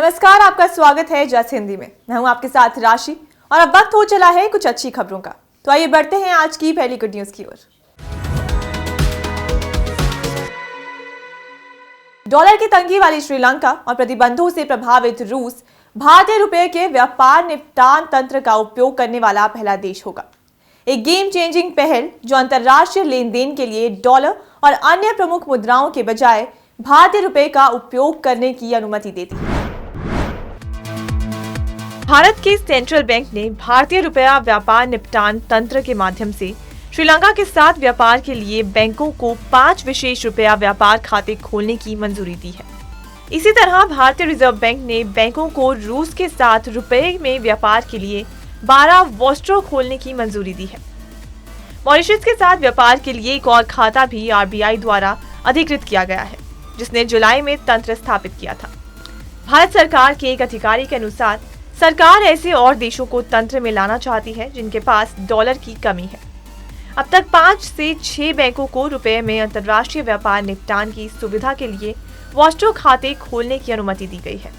नमस्कार, आपका स्वागत है जस हिंदी में। मैं हूं आपके साथ राशि और अब वक्त हो चला है कुछ अच्छी खबरों का। तो आइए बढ़ते हैं आज की पहली गुड न्यूज की ओर। डॉलर की तंगी वाली श्रीलंका और प्रतिबंधों से प्रभावित रूस भारतीय रुपए के व्यापार निपटान तंत्र का उपयोग करने वाला पहला देश होगा। एक गेम चेंजिंग पहल जो अंतर्राष्ट्रीय लेन देन के लिए डॉलर और अन्य प्रमुख मुद्राओं के बजाय भारतीय रुपए का उपयोग करने की अनुमति देती है। भारत के सेंट्रल बैंक ने भारतीय रुपया व्यापार निपटान तंत्र के माध्यम से श्रीलंका के साथ व्यापार के लिए बैंकों को 5 विशेष रुपया व्यापार खाते खोलने की मंजूरी दी है। इसी तरह भारतीय रिजर्व बैंक ने बैंकों को रूस के साथ रुपए में व्यापार के लिए 12 वॉस्ट्रो खोलने की मंजूरी दी है। मॉरिशस के साथ व्यापार के लिए एक और खाता भी आरबीआई द्वारा अधिकृत किया गया है, जिसने जुलाई में तंत्र स्थापित किया था। भारत सरकार के एक अधिकारी के अनुसार सरकार ऐसे और देशों को तंत्र में लाना चाहती है जिनके पास डॉलर की कमी है। अब तक 5 से 6 बैंकों को रुपए में अंतर्राष्ट्रीय व्यापार निपटान की सुविधा के लिए वॉस्ट्रो खाते खोलने की अनुमति दी गई है।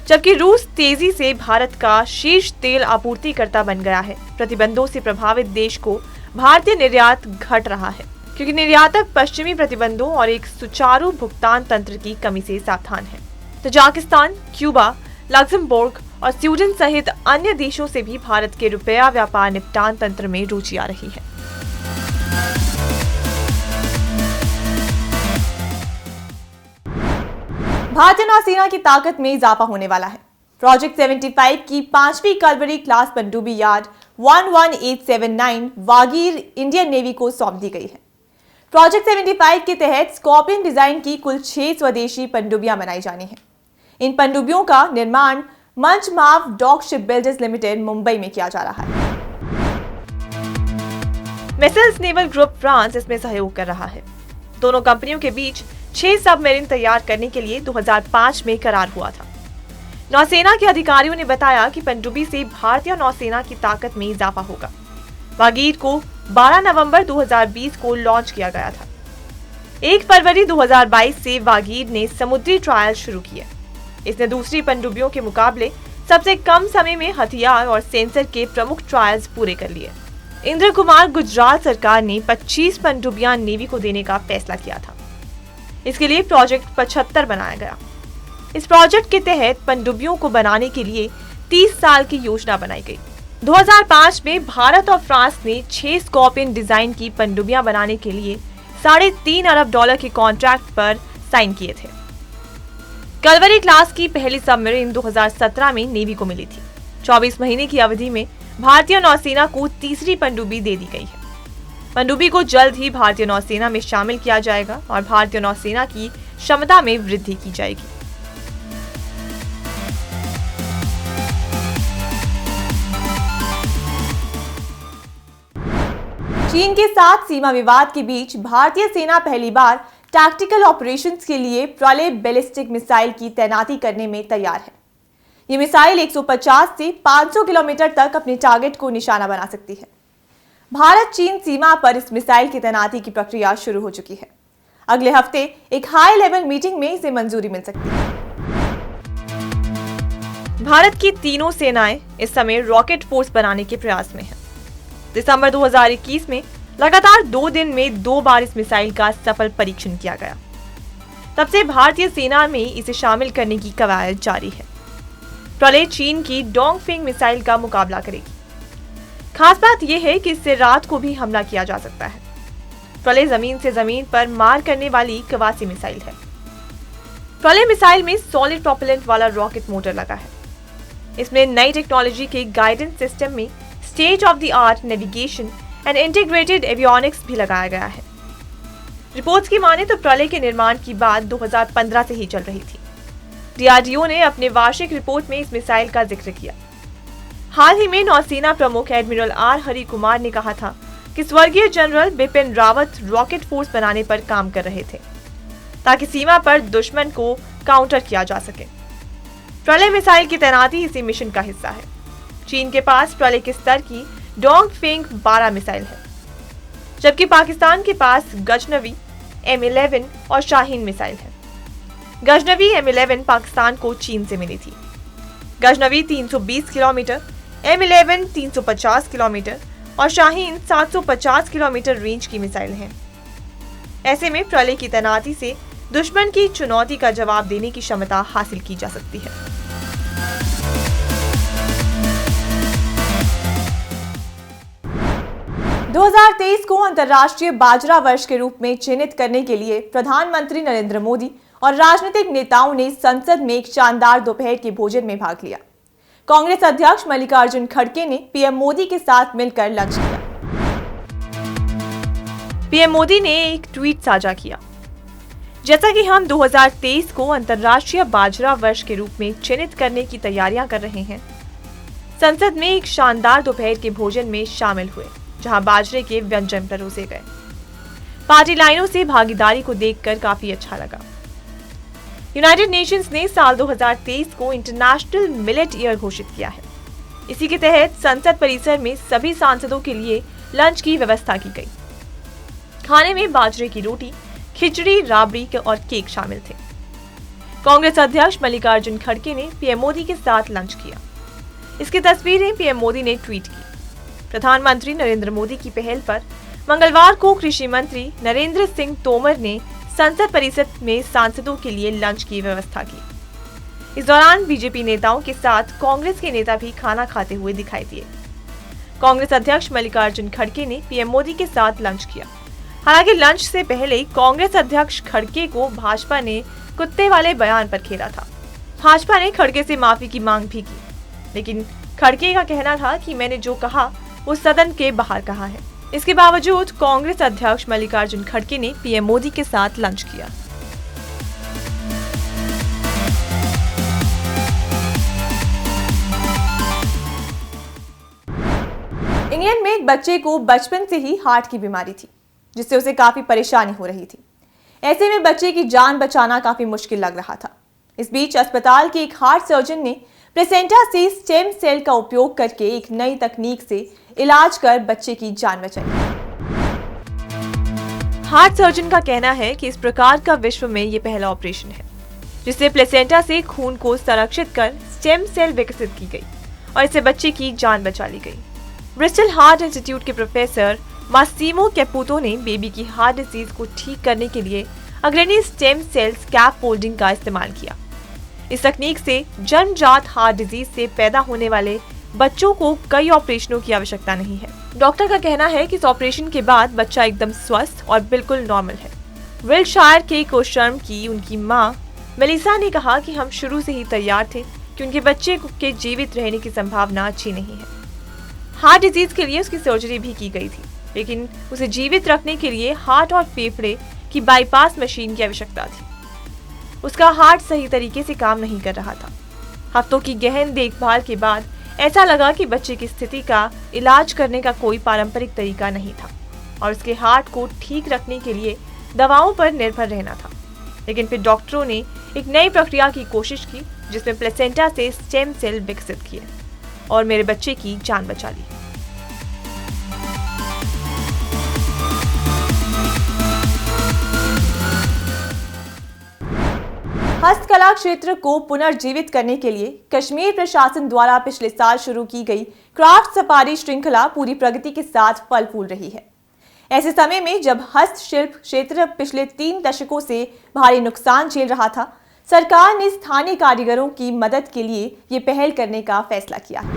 जबकि रूस तेजी से भारत का शीर्ष तेल आपूर्तिकर्ता बन गया है, प्रतिबंधों से प्रभावित देश को भारतीय निर्यात घट रहा है क्योंकि निर्यातक पश्चिमी प्रतिबंधों और एक सुचारू भुगतान तंत्र की कमी से सावधान है। तजाकिस्तान, क्यूबा, लक्जमबर्ग और स्वीडन सहित अन्य देशों से भी भारत के रुपया व्यापार निपटान तंत्र में रुचि आ रही है। भारतीय नौसेना की ताकत में इजाफा होने वाला है। प्रोजेक्ट 75 की 5वीं कल्वरी क्लास पनडुब्बी यार्ड 11879 वागीर इंडियन नेवी को सौंप दी गई है। प्रोजेक्ट 75 के तहत स्कॉर्पियन डिजाइन की कुल 6 स्वदेशी पनडुब्बियां बनाई जानी है। इन पनडुब्बियों का निर्माण Mazagon dock shipbuilders limited Mumbai में किया जा रहा है। मिसाइल्स नेवल ग्रुप फ्रांस इसमें सहयोग कर रहा है। दोनों कंपनियों के बीच 6 सबमरीन तैयार करने के लिए 2005 में करार हुआ था। नौसेना के अधिकारियों ने बताया कि पनडुब्बी से भारतीय नौसेना की ताकत में इजाफा होगा। वागीर को 12 नवंबर 2020 को लॉन्च किया गया था। 1 फरवरी 2022 से वागीर ने समुद्री ट्रायल शुरू किए। इसने दूसरी पनडुब्बियों के मुकाबले सबसे कम समय में हथियार और सेंसर के प्रमुख ट्रायल्स पूरे कर लिए। इंद्र कुमार गुजरात सरकार ने 25 पनडुब्बियां नेवी को देने का फैसला किया था। इसके लिए प्रोजेक्ट 75 बनाया गया। इस प्रोजेक्ट के तहत पनडुब्बियों को बनाने के लिए 30 साल की योजना बनाई गई। 2005 में भारत और फ्रांस ने 6 स्कॉर्पियन डिजाइन की पनडुब्बियां बनाने के लिए $3.5 अरब के कॉन्ट्रैक्ट पर साइन किए थे। कल्वरी क्लास की पहली सबमरीन 2017 में नेवी को मिली थी। 24 महीने की अवधि में भारतीय नौसेना को तीसरी पनडुब्बी दे दी गई है। पनडुब्बी को जल्द ही भारतीय नौसेना में शामिल किया जाएगा और भारतीय नौसेना की क्षमता में वृद्धि की जाएगी। चीन के साथ सीमा विवाद के बीच भारतीय सेना पहली बार टैक्टिकल ऑपरेशंस के लिए प्रलय बैलिस्टिक मिसाइल की तैनाती करने में तैयार है। ये मिसाइल 150 से 500 किलोमीटर तक अपने टारगेट को निशाना बना सकती है। भारत चीन सीमा पर इस मिसाइल की तैनाती की प्रक्रिया शुरू हो चुकी है। अगले हफ्ते एक हाई लेवल मीटिंग में इसे मंजूरी मिल सकती है। भारत की तीनों सेनाएं इस समय रॉकेट फोर्स बनाने के प्रयास में हैं। दिसंबर 2021 में लगातार 2 दिन में 2 बार इस मिसाइल का सफल परीक्षण किया गया। तब से भारतीय सेना में इसे शामिल करने की कवायद जारी है। प्रलय चीन की डोंगफिंग मिसाइल का मुकाबला करेगी। खास बात यह है कि इससे रात को भी हमला किया जा सकता है। प्रलय जमीन से जमीन पर मार करने वाली कवासी मिसाइल है। प्रलय मिसाइल में सॉलिड प्रोपेलेंट वाला रॉकेट मोटर लगा है। इसमें नई टेक्नोलॉजी के गाइडेंस सिस्टम में state of the art navigation and integrated avionics भी लगाया गया है। रिपोर्ट्स की माने तो प्रलय के निर्माण की बात 2015 से ही चल रही थी। डीआरडीओ ने अपने वार्षिक रिपोर्ट में इस मिसाइल का जिक्र किया। हाल ही में नौसेना प्रमुख एडमिरल आर हरि कुमार ने कहा था कि स्वर्गीय general Bipin Rawat rocket force बनाने पर काम कर रहे थे ताकि सीमा पर दुश्मन को काउंटर किया जा सके। प्रलय मिसाइल की तैनाती इसी मिशन का हिस्सा है। चीन के पास प्रलय के स्तर की डोंगफिंग 12 मिसाइल है, जबकि पाकिस्तान के पास गजनवी M11 और शाहीन मिसाइल है। गजनवी M11 पाकिस्तान को चीन से मिली थी। गजनवी 320 किलोमीटर, M11 350 किलोमीटर और शाहीन 750 किलोमीटर रेंज की मिसाइल हैं। ऐसे में प्रलय की तैनाती से दुश्मन की चुनौती का जवाब देने की क्षमता हासिल की जा सकती है। दो 2023 को अंतर्राष्ट्रीय बाजरा वर्ष के रूप में चिन्हित करने के लिए प्रधानमंत्री नरेंद्र मोदी और राजनीतिक नेताओं ने संसद में एक शानदार दोपहर के भोजन में भाग लिया। कांग्रेस अध्यक्ष मल्लिकार्जुन खड़गे ने पीएम मोदी के साथ मिलकर लंच किया। पीएम मोदी ने एक ट्वीट साझा किया, जैसा कि हम 2023 को अंतर्राष्ट्रीय बाजरा वर्ष के रूप में चिन्हित करने की तैयारियां कर रहे हैं, संसद में एक शानदार दोपहर के भोजन में शामिल हुए, जहां बाजरे के व्यंजन परोसे गए। पार्टी लाइनों से भागीदारी को देखकर काफी अच्छा लगा। यूनाइटेड नेशंस ने साल 2023 को इंटरनेशनल मिलेट ईयर घोषित किया है। इसी के तहत संसद परिसर में सभी सांसदों के लिए लंच की व्यवस्था की गई। खाने में बाजरे की रोटी, खिचड़ी, राबड़ी और केक शामिल थे। कांग्रेस अध्यक्ष मल्लिकार्जुन खड़गे ने पीएम मोदी के साथ लंच किया। इसकी तस्वीरें पीएम मोदी ने ट्वीट की। प्रधानमंत्री नरेंद्र मोदी की पहल पर मंगलवार को कृषि मंत्री नरेंद्र सिंह तोमर ने संसद परिसर में सांसदों के लिए लंच की व्यवस्था की। इस दौरान बीजेपी नेताओं के साथ कांग्रेस के नेता भी खाना खाते हुए दिखाई दिए। कांग्रेस अध्यक्ष मल्लिकार्जुन खड़गे ने पीएम मोदी के साथ लंच किया। हालांकि लंच से पहले कांग्रेस अध्यक्ष खड़गे को भाजपा ने कुत्ते वाले बयान पर घेरा था। भाजपा ने खड़गे से माफी की मांग भी की, लेकिन खड़गे का कहना था कि मैंने जो कहा वो सदन के बाहर कहा है। इसके बावजूद कांग्रेस अध्यक्ष मल्लिकार्जुन खड़गे ने पीएम मोदी के साथ लंच किया। इंग्लैंड में एक बच्चे को बचपन से ही हार्ट की बीमारी थी, जिससे उसे काफी परेशानी हो रही थी। ऐसे में बच्चे की जान बचाना काफी मुश्किल लग रहा था। इस बीच अस्पताल के एक हार्ट सर्जन ने प्लेसेंटा से स्टेम सेल का उपयोग करके एक नई तकनीक से इलाज कर बच्चे की जान बचाई। हार्ट सर्जन का कहना है कि इस प्रकार का विश्व में ये पहला ऑपरेशन है, जिससे प्लेसेंटा से खून को संरक्षित कर स्टेम सेल विकसित की गई और इससे बच्चे की जान बचा ली गई। ब्रिस्टल हार्ट इंस्टीट्यूट के प्रोफेसर मासिमो कैपुतो ने बेबी की हार्ट डिजीज को ठीक करने के लिए अग्रणी स्टेम सेल स्कैफोल्डिंग का इस्तेमाल किया। इस तकनीक से जन्मजात हार्ट डिजीज से पैदा होने वाले बच्चों को कई ऑपरेशनों की आवश्यकता नहीं है। डॉक्टर का कहना है कि इस ऑपरेशन के बाद बच्चा एकदम स्वस्थ और बिल्कुल नॉर्मल है। विल्टशायर के कोशर्म की उनकी मां मेलिसा ने कहा कि हम शुरू से ही तैयार थे कि उनके बच्चे के जीवित रहने की संभावना अच्छी नहीं है। हार्ट डिजीज के लिए उसकी सर्जरी भी की गई थी, लेकिन उसे जीवित रखने के लिए हार्ट और फेफड़े की बाईपास मशीन की आवश्यकता थी। उसका हार्ट सही तरीके से काम नहीं कर रहा था। हफ्तों की गहन देखभाल के बाद ऐसा लगा कि बच्चे की स्थिति का इलाज करने का कोई पारंपरिक तरीका नहीं था और उसके हार्ट को ठीक रखने के लिए दवाओं पर निर्भर रहना था। लेकिन फिर डॉक्टरों ने एक नई प्रक्रिया की कोशिश की, जिसमें प्लेसेंटा से स्टेम सेल विकसित किए और मेरे बच्चे की जान बचा ली। हस्तकला क्षेत्र को पुनर्जीवित करने के लिए कश्मीर प्रशासन द्वारा पिछले साल शुरू की गई क्राफ्ट सफारी श्रृंखला पूरी प्रगति के साथ फल फूल रही है। ऐसे समय में जब हस्तशिल्प क्षेत्र पिछले 3 दशकों से भारी नुकसान झेल रहा था, सरकार ने स्थानीय कारीगरों की मदद के लिए ये पहल करने का फैसला किया है।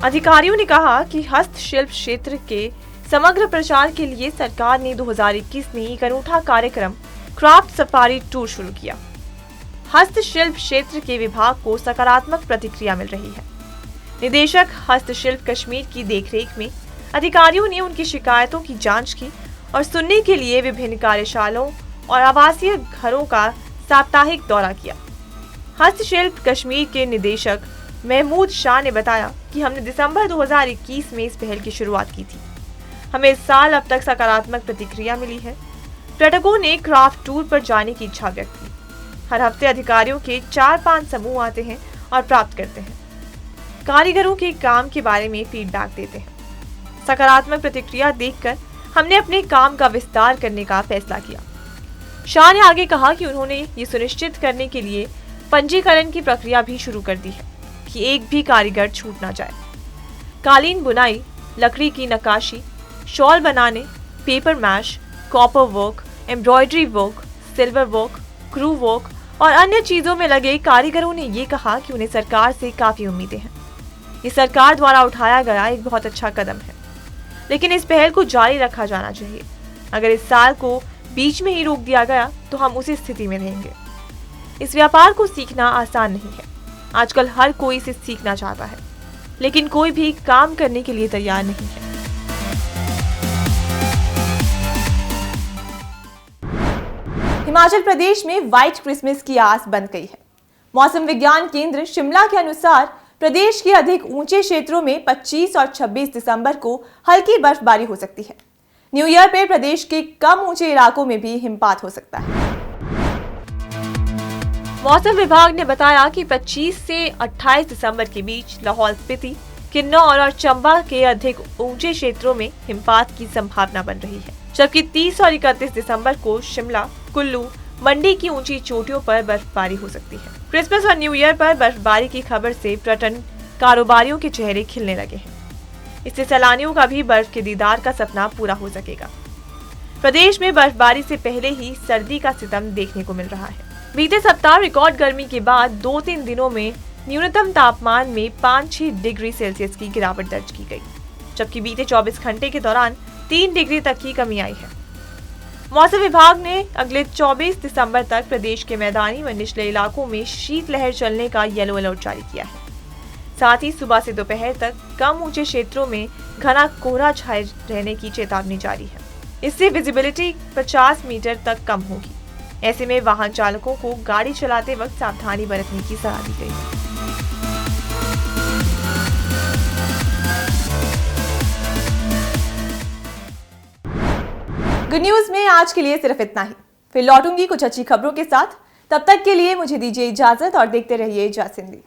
अधिकारियों ने कहा कि हस्तशिल्प क्षेत्र के समग्र प्रचार के लिए सरकार ने 2021 में एक अनूठा कार्यक्रम क्राफ्ट सफारी टूर शुरू किया। हस्तशिल्प क्षेत्र के विभाग को सकारात्मक प्रतिक्रिया मिल रही है। निदेशक हस्तशिल्प कश्मीर की देखरेख में अधिकारियों ने उनकी शिकायतों की जांच की और सुनने के लिए विभिन्न कार्यशालाओं और आवासीय घरों का साप्ताहिक दौरा किया। हस्तशिल्प कश्मीर के निदेशक महमूद शाह ने बताया कि हमने दिसंबर 2021 में इस पहल की शुरुआत की थी। हमें इस साल अब तक सकारात्मक प्रतिक्रिया मिली है। पर्यटकों ने क्राफ्ट टूर पर जाने की इच्छा व्यक्त की। हर हफ्ते अधिकारियों के 4-5 समूह आते हैं और प्राप्त करते हैं। कारीगरों के काम के बारे में फीडबैक देते हैं। सकारात्मक प्रतिक्रिया देखकर हमने अपने काम का विस्तार करने का फैसला किया। शाह ने आगे कहा कि उन्होंने ये सुनिश्चित करने के लिए पंजीकरण की प्रक्रिया भी शुरू कर दी है कि एक भी कारीगर छूट ना जाए। कालीन बुनाई, लकड़ी की नक्काशी, शॉल बनाने, paper mache, copper work, embroidery work, silver work, crew work और अन्य चीजों में लगे कारीगरों ने ये कहा कि उन्हें सरकार से काफी उम्मीदें हैं। ये सरकार द्वारा उठाया गया एक बहुत अच्छा कदम है, लेकिन इस पहल को जारी रखा जाना चाहिए। अगर इस साल को बीच में ही रोक दिया गया तो हम उसी स्थिति में रहेंगे। इस व्यापार को सीखना आसान नहीं है। आजकल हर कोई इसे सीखना चाहता है, लेकिन कोई भी काम करने के लिए तैयार नहीं है। हिमाचल प्रदेश में व्हाइट क्रिसमस की आस बंद गई है। मौसम विज्ञान केंद्र शिमला के अनुसार प्रदेश के अधिक ऊंचे क्षेत्रों में 25 और 26 दिसंबर को हल्की बर्फबारी हो सकती है। न्यू ईयर पर प्रदेश के कम ऊंचे इलाकों में भी हिमपात हो सकता है। मौसम विभाग ने बताया कि 25 से 28 दिसंबर के बीच लाहौल स्पीति, किन्नौर और चंबा के अधिक ऊंचे क्षेत्रों में हिमपात की संभावना बन रही है, जबकि 30 और 31 दिसंबर को शिमला, कुल्लू, मंडी की ऊंची चोटियों पर बर्फबारी हो सकती है। क्रिसमस और न्यू ईयर पर बर्फबारी की खबर से पर्यटन कारोबारियों के चेहरे खिलने लगे हैं। इससे सैलानियों का भी बर्फ के दीदार का सपना पूरा हो सकेगा। प्रदेश में बर्फबारी से पहले ही सर्दी का सितम देखने को मिल रहा है। बीते सप्ताह रिकॉर्ड गर्मी के बाद 2-3 दिनों में न्यूनतम तापमान में 5-6 डिग्री सेल्सियस की गिरावट दर्ज की गई, जबकि बीते 24 घंटे के दौरान 3 डिग्री तक की कमी आई है। मौसम विभाग ने अगले 24 दिसंबर तक प्रदेश के मैदानी व निचले इलाकों में शीतलहर चलने का येलो अलर्ट जारी किया है। साथ ही सुबह से दोपहर तक कम ऊंचे क्षेत्रों में घना कोहरा छाए रहने की चेतावनी जारी है। इससे विजिबिलिटी 50 मीटर तक कम होगी। ऐसे में वाहन चालकों को गाड़ी चलाते वक्त सावधानी बरतने की सलाह दी गई है। गुड न्यूज में आज के लिए सिर्फ इतना ही। फिर लौटूंगी कुछ अच्छी खबरों के साथ। तब तक के लिए मुझे दीजिए इजाजत और देखते रहिए जासिंदी।